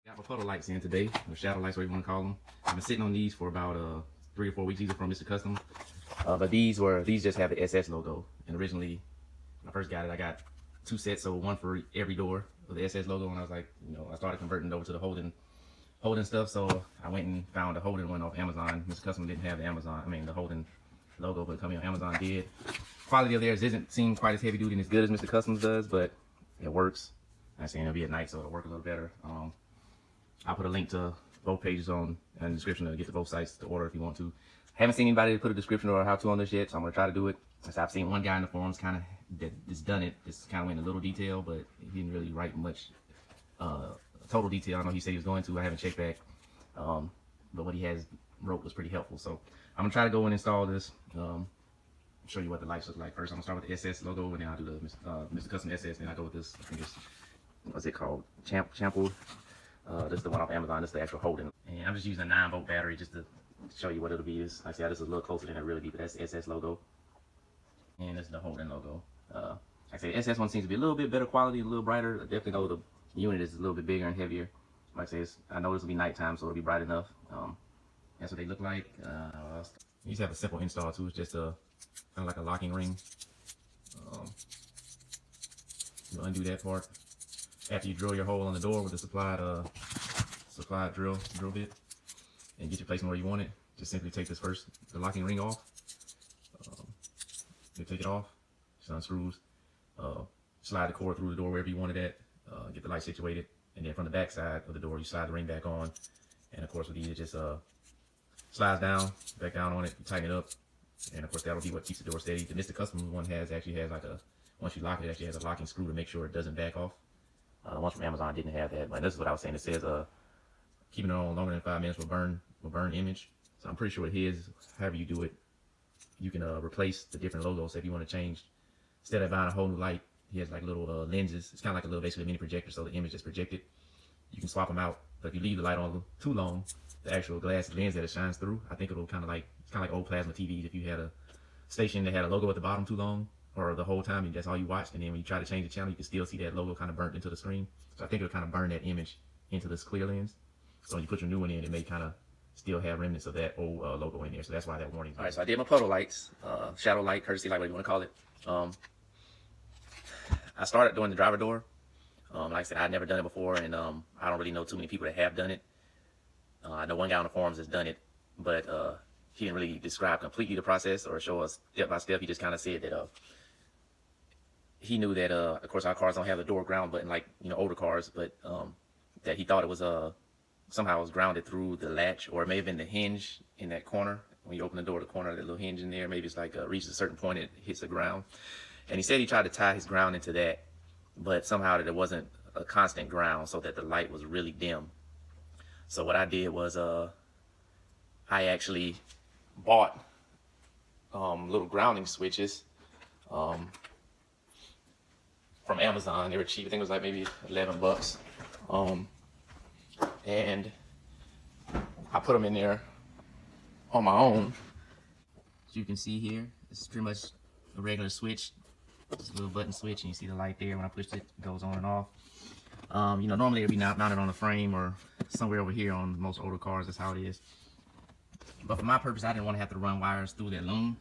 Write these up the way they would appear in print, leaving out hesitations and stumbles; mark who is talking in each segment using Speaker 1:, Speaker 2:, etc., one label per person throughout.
Speaker 1: Got my puddle lights in today, or shadow lights, whatever you want to call them. I've been sitting on these for about 3 or 4 weeks. These are from Mr. Kustom. But these just have the SS logo. And originally, when I first got it, I got 2 sets, so one for every door with the SS logo. And I was like, I started converting it over to the Holden stuff. So I went and found the Holden one off Amazon. Mr. Kustom didn't have the Holden logo, but coming on Amazon did. Quality of theirs doesn't seem quite as heavy duty and as good as Mr. Kustom's does, but it works. I'm saying it'll be at night, so it'll work a little better. I'll put a link to both pages in the description to get to both sites to order if you want to. Haven't seen anybody put a description or a how-to on this yet, so I'm gonna try to do it. So I've seen one guy in the forums that's done it. Just kind of went in a little detail, but he didn't really write much total detail. I know he said he was going to. I haven't checked back, but what he wrote was pretty helpul. So I'm gonna try to go and install this. Show you what the lights look like. First, I'm gonna start with the SS logo, and then I'll do the Mr. Kustom SS. Then I go with this. I think it's what's it called? Champled. This is the one off Amazon. This is the actual Holden. And I'm just using a 9-volt battery just to show you what it'll be. Like I said, this is a little closer than it really be, but that's the SS logo. And this is the Holden logo. Like I said, the SS one seems to be a little bit better quality, a little brighter. I definitely know the unit is a little bit bigger and heavier. Like I said, I know this will be nighttime, so it'll be bright enough. That's what they look like. You just have a simple install too. It's just kind of like a locking ring. You undo that part. After you drill your hole in the door with the supplied drill bit and get your placement where you want it, just simply take the locking ring off. You take it off, just unscrews, slide the cord through the door wherever you want it at, get the light situated, and then from the back side of the door you slide the ring back on, and of course with these it just slides back down on it, you tighten it up, and of course that'll be what keeps the door steady. The Mr. Kustom one actually has like once you lock it, actually has a locking screw to make sure it doesn't back off. The ones from Amazon didn't have that, but this is what I was saying. It says keeping it on longer than 5 minutes will burn image. So I'm pretty sure with his, however you do it, you can replace the different logos. So if you want to change, instead of buying a whole new light, he has like little lenses. It's kind of like basically a mini projector, so the image that's projected, you can swap them out. But if you leave the light on too long, the actual glass lens that it shines through, I think it'll kind of like old plasma TVs. If you had a station that had a logo at the bottom too long, or the whole time that's all you watched, and then when you try to change the channel, you can still see that logo kind of burnt into the screen. So I think it'll kind of burn that image into this clear lens. So when you put your new one in, it may kind of still have remnants of that old logo in there. So that's why that warning. All right, so I did my puddle lights, shadow light, courtesy light, whatever you want to call it. I started doing the driver door. Like I said, I'd never done it before, and I don't really know too many people that have done it. I know one guy on the forums has done it, but he didn't really describe completely the process or show us step by step. He just kind of said that he knew that of course our cars don't have the door ground button like older cars, but that he thought it was somehow it was grounded through the latch, or it may have been the hinge in that corner. When you open the door, the corner, that little hinge in there, maybe it's like reaches a certain point, it hits the ground. And he said he tried to tie his ground into that, but somehow that it wasn't a constant ground, so that the light was really dim. So what I did was I actually bought little grounding switches from Amazon. They were cheap. I think it was like maybe 11 bucks. And I put them in there on my own. As you can see here, this is pretty much a regular switch. Just a little button switch, and you see the light there. When I push it, it goes on and off. Normally it'll be mounted on a frame or somewhere over here on most older cars. That's how it is. But for my purpose, I didn't want to have to run wires through that loom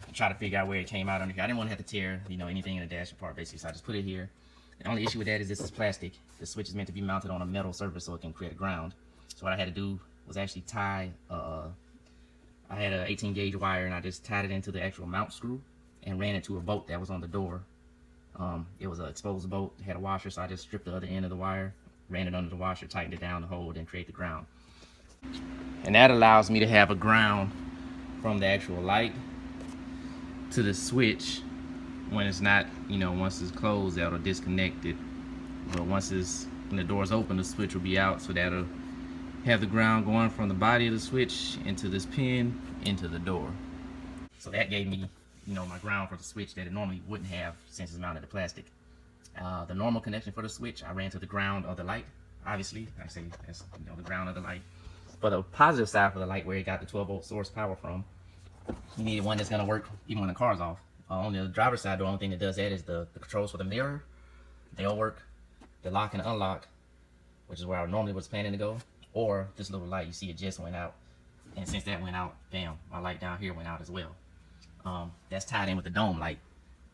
Speaker 1: and try to figure out where it came out under here. I didn't want to have to tear, anything in the dash apart, basically. So I just put it here. The only issue with that is this is plastic. The switch is meant to be mounted on a metal surface so it can create a ground. So what I had to do was actually tie, I had an 18 gauge wire, and I just tied it into the actual mount screw and ran it to a bolt that was on the door. It was an exposed bolt, it had a washer, so I just stripped the other end of the wire, ran it under the washer, tightened it down to hold and create the ground. And that allows me to have a ground from the actual light to the switch when it's not, once it's closed, that'll disconnect it. But when the door's open, the switch will be out, so that'll have the ground going from the body of the switch into this pin into the door. So that gave me, my ground for the switch that it normally wouldn't have since it's mounted to plastic. The normal connection for the switch, I ran to the ground of the light. Obviously, I say that's the ground of the light. But the positive side for the light, where it got the 12-volt source power from, you needed one that's gonna work even when the car's off. On the driver's side, the only thing that does that is the controls for the mirror. They'll work. The lock and unlock which is where I normally was planning to go, or this little light. You see it just went out, and since that went out, bam, my light down here went out as well. That's tied in with the dome light.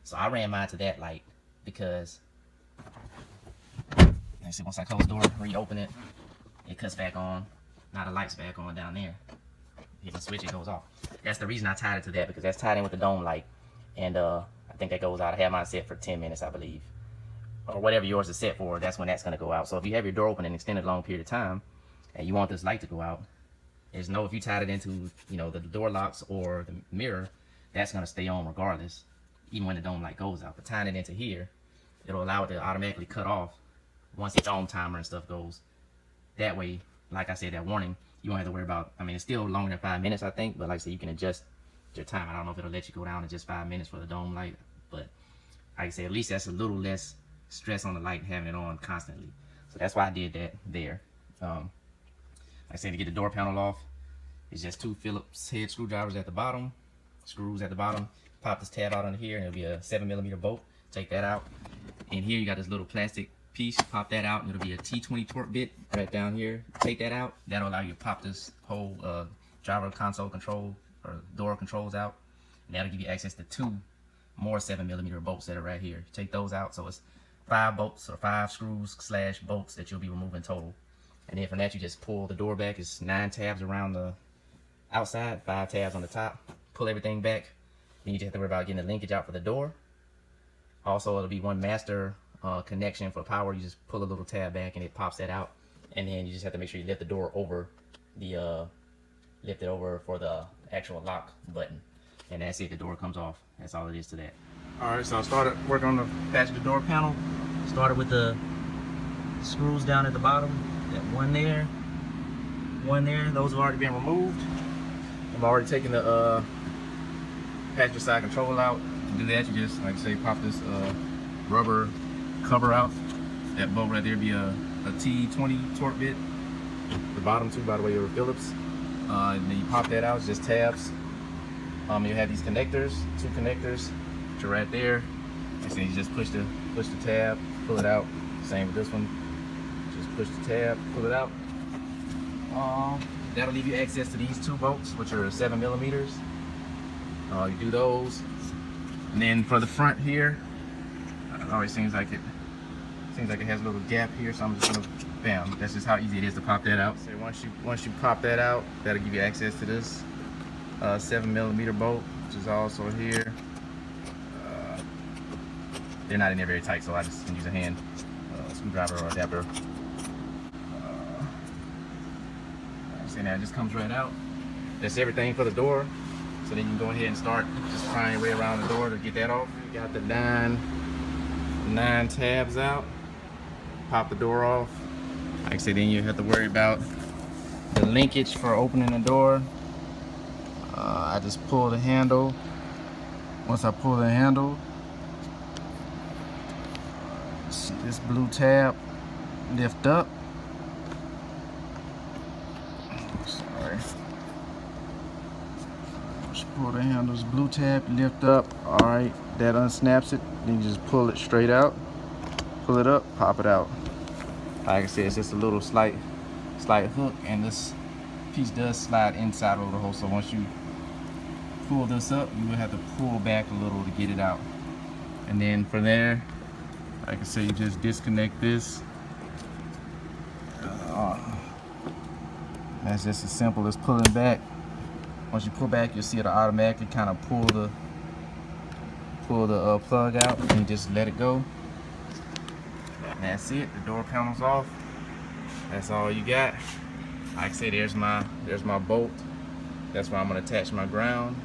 Speaker 1: So I ran mine to that light because, let's see, once I close the door, reopen it, it cuts back on. Now the light's back on down there. Hit the switch, it goes off. That's the reason I tied it to that, because that's tied in with the dome light. And I think that goes out. I have mine set for 10 minutes, I believe. Or whatever yours is set for, that's when that's going to go out. So if you have your door open an extended long period of time, and you want this light to go out, there's no, if you tied it into, you know, the door locks or the mirror, that's going to stay on regardless, even when the dome light goes out. But tying it into here, it'll allow it to automatically cut off once its own timer and stuff goes. That way, like I said, that warning, you won't have to worry about, I mean, it's still longer than 5 minutes, I think, but like I said, you can adjust your time. I don't know if it'll let you go down to just 5 minutes for the dome light, but like I said, at least that's a little less stress on the light having it on constantly. So that's why I did that there. Like I said, to get the door panel off, it's just 2 Phillips head screwdrivers at the bottom, screws at the bottom. Pop this tab out under here, and it'll be a 7mm bolt. Take that out. And here you got this little plastic piece. Pop that out, and it'll be a T20 torque bit right down here. Take that out. That'll allow you to pop this whole driver console control or door controls out. And that'll give you access to 2 more 7mm bolts that are right here. Take those out, so it's 5 bolts or 5 screws / bolts that you'll be removing total. And then from that, you just pull the door back. It's 9 tabs around the outside, 5 tabs on the top. Pull everything back. Then you just have to worry about getting the linkage out for the door. Also, it'll be 1 master connection for power. You just pull a little tab back and it pops that out. And then you just have to make sure you lift the door over the lift it over for the actual lock button. And that's it. The door comes off. That's all it is to that. All right, so I started working on the passenger door panel. Started with the screws down at the bottom. That one there. Those have already been removed. I've already taken the passenger side control out. To do that, you just, like I say, pop this rubber cover out. That bolt right there be a T20 torque bit. The bottom two, by the way, are Phillips. And then you pop that out. It's just tabs. You have these connectors, 2 connectors, which are right there. And so you just push the tab, pull it out. Same with this one. Just push the tab, pull it out. That'll give you access to these 2 bolts, which are 7mm. You do those, and then for the front here, it always seems like it has a little gap here, so I'm just gonna, bam. That's just how easy it is to pop that out. So once you pop that out, that'll give you access to this 7mm bolt, which is also here. They're not in there very tight, so I just can use a hand screwdriver or adapter. And that just comes right out. That's everything for the door. So then you can go ahead and start just prying your way around the door to get that off. You got the nine tabs out. Pop the door off. Like I said, then you have to worry about the linkage for opening the door. I just pull the handle. Once I pull the handle, this blue tab lift up. Sorry. Just pull the handles, blue tab, lift up. All right, that unsnaps it. Then you just pull it straight out. Pull it up, pop it out. Like I said, it's just a little slight hook, and this piece does slide inside over the hole. So once you pull this up, you will have to pull back a little to get it out. And then from there, like I said, you just disconnect this. That's just as simple as pulling back. Once you pull back, you'll see it'll automatically kind of pull the plug out, and you just let it go. And that's it. The door panel's off. That's all you got. Like I said, there's my bolt. That's where I'm gonna attach my ground.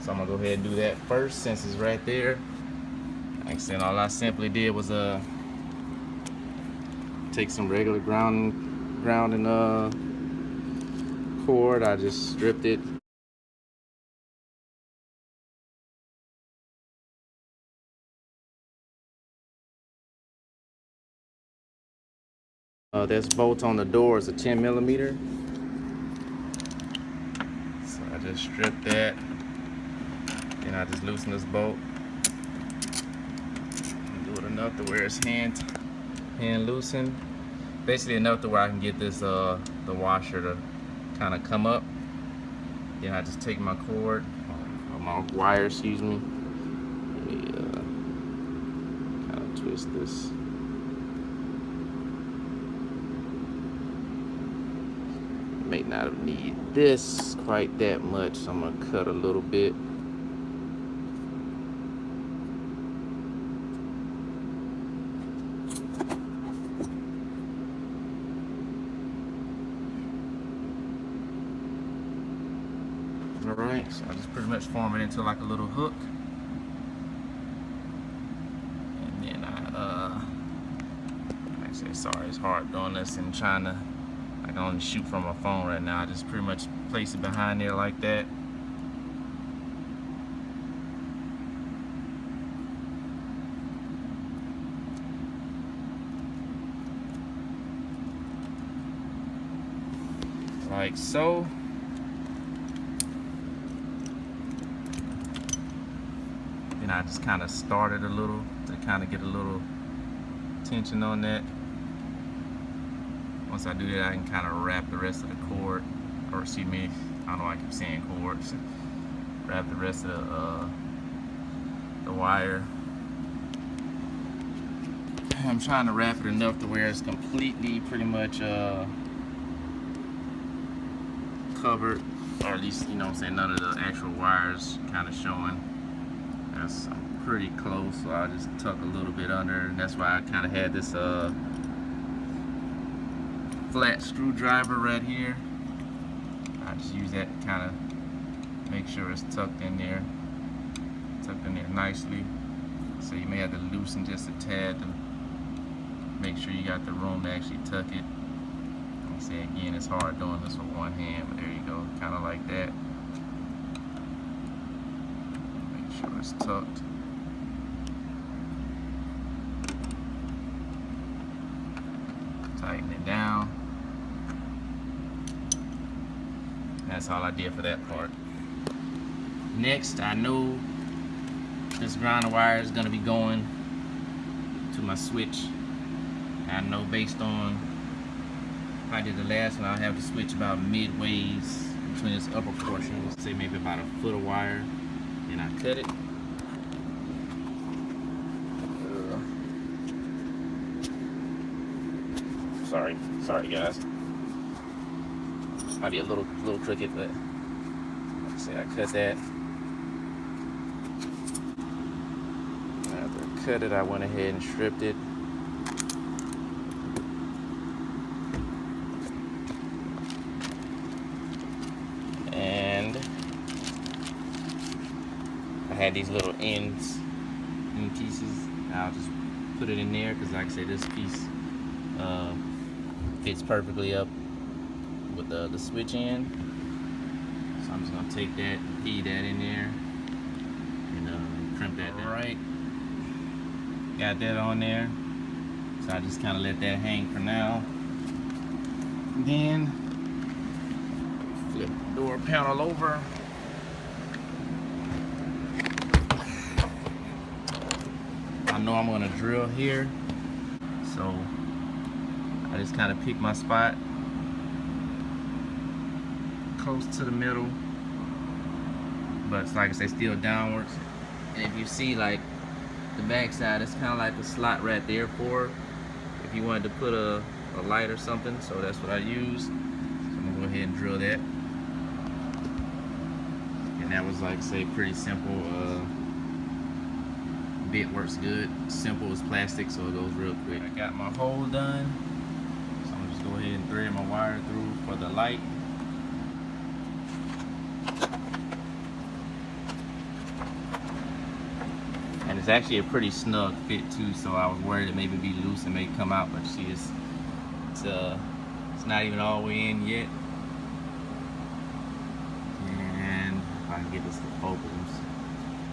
Speaker 1: So I'm gonna go ahead and do that first, since it's right there. Like I said, all I simply did was take some regular grounding cord. I just stripped it. This bolt on the door is a 10mm. So I just stripped that. Then I just loosen this bolt. Do it enough to where it's hand loosened. basically enough to where I can get this the washer to kind of come up. Then I just take my cord, or my wire, excuse me. Let me kind of twist this. May not need this quite that much, so I'm gonna cut a little bit. Alright, so I just pretty much form it into like a little hook. And then actually, sorry, it's hard doing this and trying to, I can only shoot from my phone right now. I just pretty much place it behind there like that. Like so. Then I just kind of started a little to kind of get a little tension on that. Once I do that, I can kind of wrap the rest of the cord, or excuse me, I don't know why I keep saying cords. Wrap the rest of the wire. I'm trying to wrap it enough to where it's completely pretty much covered, or at least, you know what I'm saying, none of the actual wires kind of showing. I'm pretty close, so I'll just tuck a little bit under, and that's why I kind of had this flat screwdriver right here. I just use that to kind of make sure it's tucked in there nicely. So you may have to loosen just a tad to make sure you got the room to actually tuck it. I'll say again, it's hard doing this with one hand, but there you go, kind of like that. Make sure it's tucked. Tighten it down. That's all I did for that part. Next, I know this ground wire is going to be going to my switch. I know based on how I did the last one, I'll have the switch about midways between its upper portion, say maybe about a foot of wire. Then I cut it. Sorry guys. Might be a little crooked, but like I say, I cut that. After I cut it, I went ahead and stripped it. And I had these little end pieces. I'll just put it in there because, like I said, this piece fits perfectly up with the switch end. So I'm just gonna take that, feed that in there, and crimp that down. Alright, got that on there. So I just kind of let that hang for now. Then flip the door panel over. I know I'm gonna drill here, so I just kind of pick my spot close to the middle, but it's like I say, still downwards. And if you see, like the back side, it's kind of like the slot right there for if you wanted to put a light or something. So that's what I use. So I'm gonna go ahead and drill that. And that was, like I say, pretty simple. Bit works good. Simple as plastic, so it goes real quick. I got my hole done, so I'm just go ahead and thread my wire through for the light. And it's actually a pretty snug fit too, so I was worried it maybe be loose and may come out, but see, it's not even all the way in yet. And if I can get this to focus,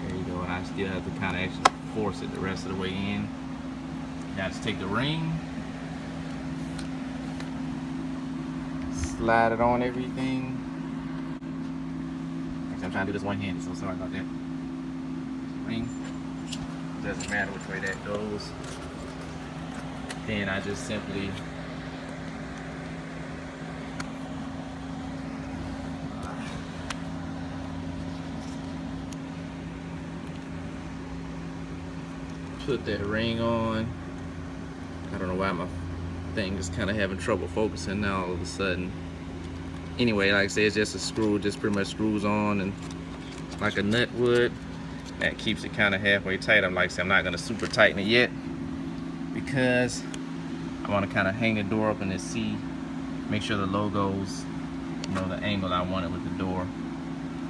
Speaker 1: there you go. And I still have to kind of actually force it the rest of the way in. Now just take the ring, slide it on everything. Actually, I'm trying to do this one-handed, so sorry about that. Ring. Doesn't matter which way that goes. Then I just simply put that ring on. I don't know why my thing is kind of having trouble focusing now all of a sudden. Anyway, like I said, it's just a screw, just pretty much screws on and like a nut would. That keeps it kind of halfway tight. I'm like I said, I'm not gonna super tighten it yet because I want to kind of hang the door up and see, make sure the logo's, you know, the angle I want it with the door.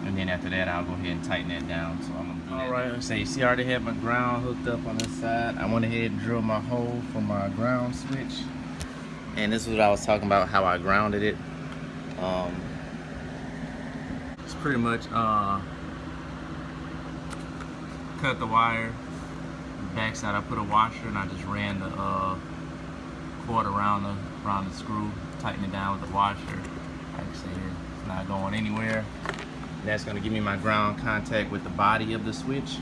Speaker 1: And then after that, I'll go ahead and tighten that down. So I'm gonna do that. All right, so you see, I already have my ground hooked up on this side. I went ahead and drilled my hole for my ground switch. And this is what I was talking about, how I grounded it. It's pretty much cut the wire. The back side, I put a washer and I just ran the cord around the screw, tighten it down with the washer. Like I said, it's not going anywhere. That's going to give me my ground contact with the body of the switch,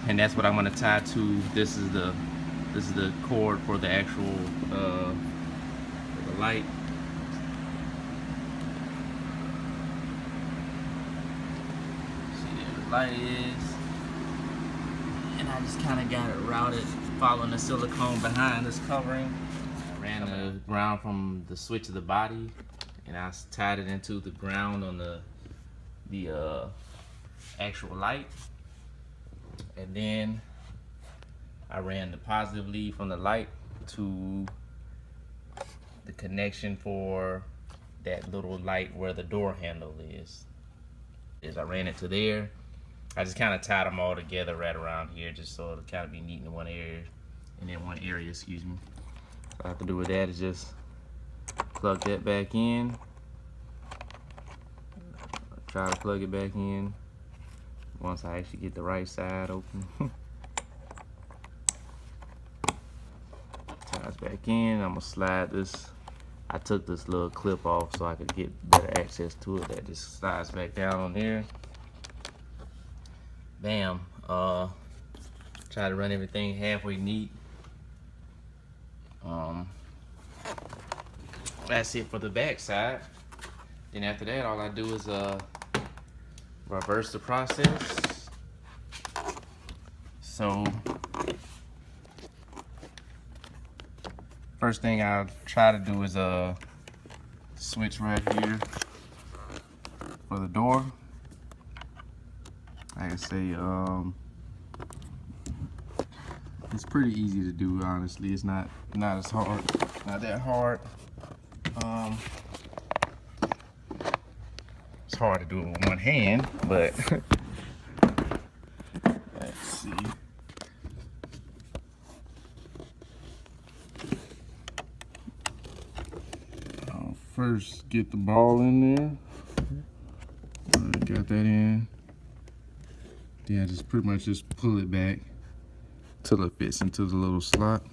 Speaker 1: and that's what I'm going to tie to. This is the cord for the actual for the light. See there the light is, and I just kind of got it routed following the silicone behind this covering. I ran the ground from the switch to the body, and I tied it into the ground on the actual light. And then I ran the positive lead from the light to the connection for that little light where the door handle is. I ran it to there. I just kind of tied them all together right around here, just so it'll kind of be neat in one area, excuse me. All I have to do with that is just plug that back in. Try to plug it back in once I actually get the right side open. Ties back in. I'm gonna slide this. I took this little clip off so I could get better access to it. That just slides back down on there. Bam. Try to run everything halfway neat. That's it for the back side. Then after that, all I do is reverse the process. So first thing I'll try to do is switch right here for the door. Like I say, it's pretty easy to do, honestly. It's not as hard, not that hard. It's hard to do it with one hand, but let's see. I'll first get the ball in there. Alright, got that in. Then I just pretty much just pull it back till it fits into the little slot.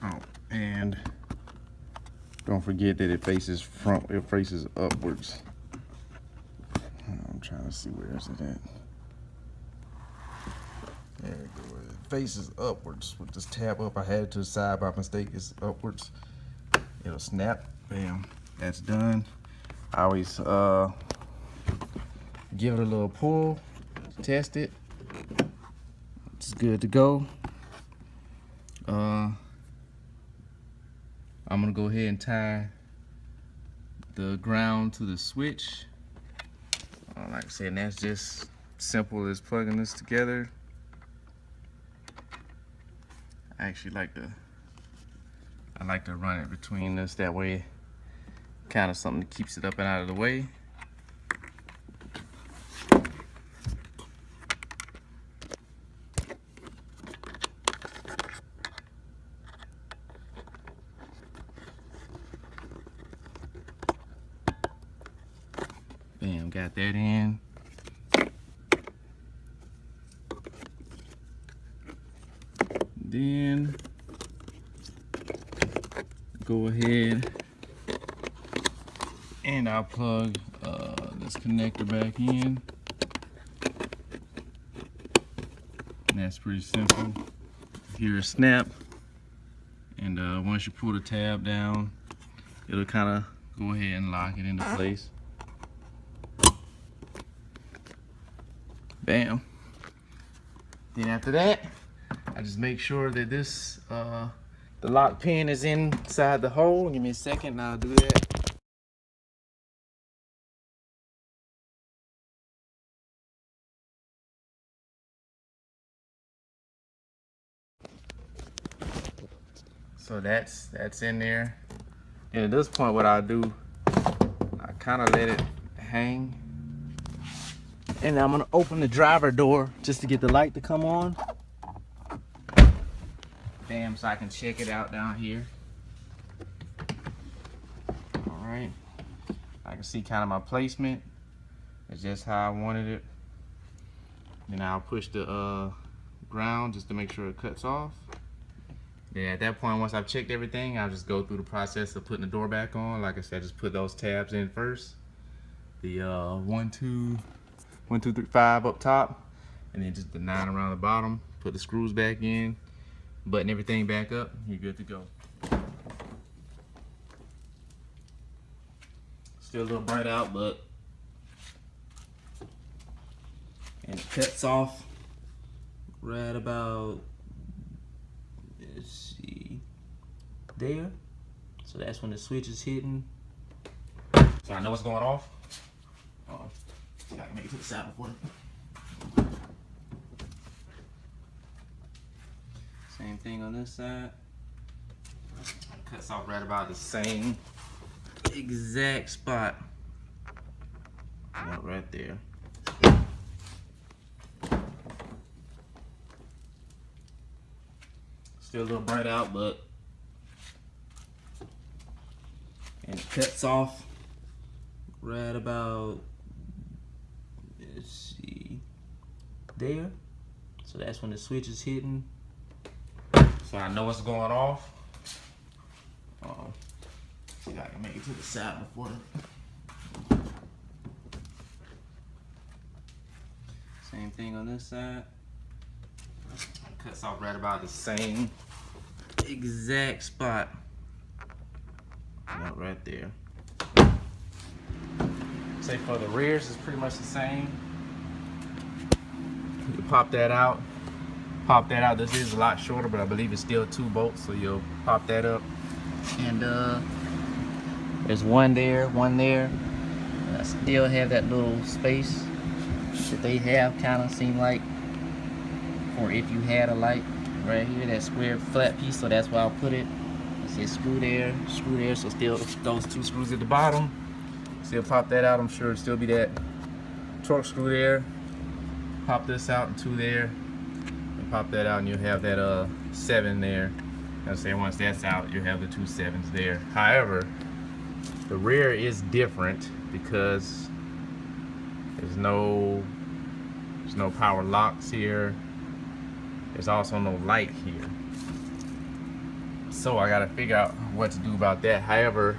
Speaker 1: Oh, and don't forget that it faces front, it faces upwards. I'm trying to see where is it at. There we go. It faces upwards with this tab up. I had it to the side by mistake. It's upwards. It'll snap. Bam. That's done. I always give it a little pull, test it. It's good to go. I'm gonna go ahead and tie the ground to the switch. Like I said, and that's just simple as plugging this together. I actually like to run it between this, that way kind of something that keeps it up and out of the way. Bam, got that in. Then go ahead and I'll plug this connector back in. And that's pretty simple. Hear a snap. And once you pull the tab down, it'll kind of go ahead and lock it into place. Bam. Then after that, I just make sure that this the lock pin is inside the hole. Give me a second and I'll do that. So that's in there. And at this point, what I'll do, I kind of let it hang. And I'm gonna open the driver door just to get the light to come on. Bam, so I can check it out down here. All right. I can see kind of my placement. It's just how I wanted it. Then I'll push the ground just to make sure it cuts off. Then at that point, once I've checked everything, I'll just go through the process of putting the door back on. Like I said, just put those tabs in first. The 1, 2, 3, 5 up top, and then just the 9 around the bottom. Put the screws back in, button everything back up, you're good to go. Still a little bright out, but and it cuts off right about, let's see, there. So that's when the switch is hitting. So I know what's going off. Gotta make it to the side before. Same thing on this side. Cuts off right about the same exact spot. Right there. Still a little bright out, but and it cuts off right about, let's see, there. So that's when the switch is hitting. So I know what's going off. See if I can make it to the side before. Same thing on this side. Cuts off right about the same exact spot. Right there. Say for the rears, it's pretty much the same. You pop that out. Pop that out. This is a lot shorter, but I believe it's still 2 bolts, so you'll pop that up. And there's one there, one there. I still have that little space that they have, kind of seem like, for if you had a light right here, that square flat piece. So that's why I'll put it. It says screw there, so still those 2 screws at the bottom. Still pop that out. I'm sure it'll still be that torque screw there. Pop this out and 2 there, and pop that out, and you'll have that 7 there. I say once that's out, you'll have the 2 7s there. However, the rear is different because there's no power locks here. There's also no light here. So I gotta figure out what to do about that. However,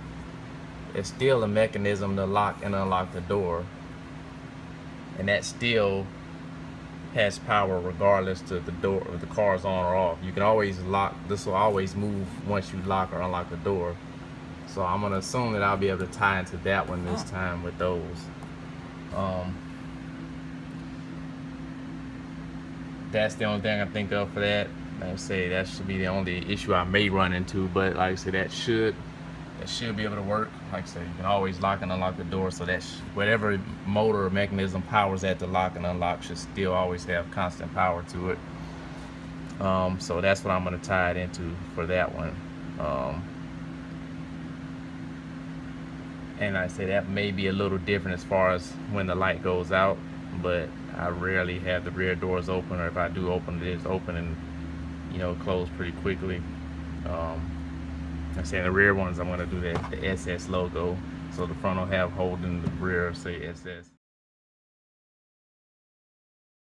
Speaker 1: it's still a mechanism to lock and unlock the door, and that still has power regardless to the door, if the car is on or off. You can always lock, this will always move once you lock or unlock the door. So I'm gonna assume that I'll be able to tie into that one this time with those. That's the only thing I think of for that. Like I say, that should be the only issue I may run into, but like I said, that should be able to work. Like I said, you can always lock and unlock the door, so that whatever motor or mechanism powers that to lock and unlock should still always have constant power to it. So that's what I'm going to tie it into for that one. And like I say, that may be a little different as far as when the light goes out, but I rarely have the rear doors open, or if I do open it, it's open and, you know, close pretty quickly. Like I say, in the rear ones, I'm going to do the SS logo. So the front will have Holden, the rear say SS.